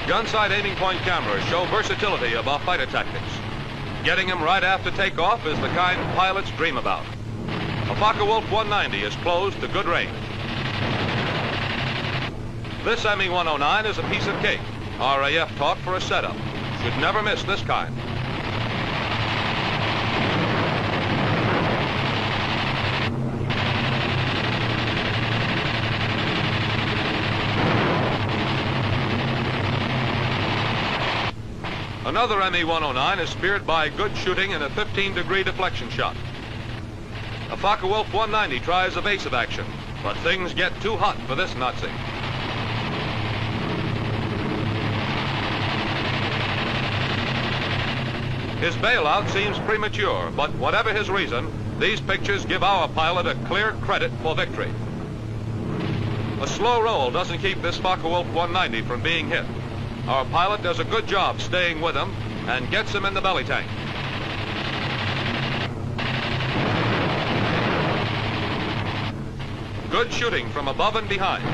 Gun-sight aiming point cameras show versatility of our fighter tactics. Getting him right after takeoff is the kind pilots dream about. A Focke-Wulf 190 is closed to good range. This ME-109 is a piece of cake. RAF taught for a setup. Should never miss this kind. Another ME-109 is speared by good shooting in a 15-degree deflection shot. A Focke-Wulf 190 tries evasive action, but things get too hot for this Nazi. His bailout seems premature, but whatever his reason, these pictures give our pilot a clear credit for victory. A slow roll doesn't keep this Focke-Wulf 190 from being hit. Our pilot does a good job staying with him and gets him in the belly tank. Good shooting from above and behind.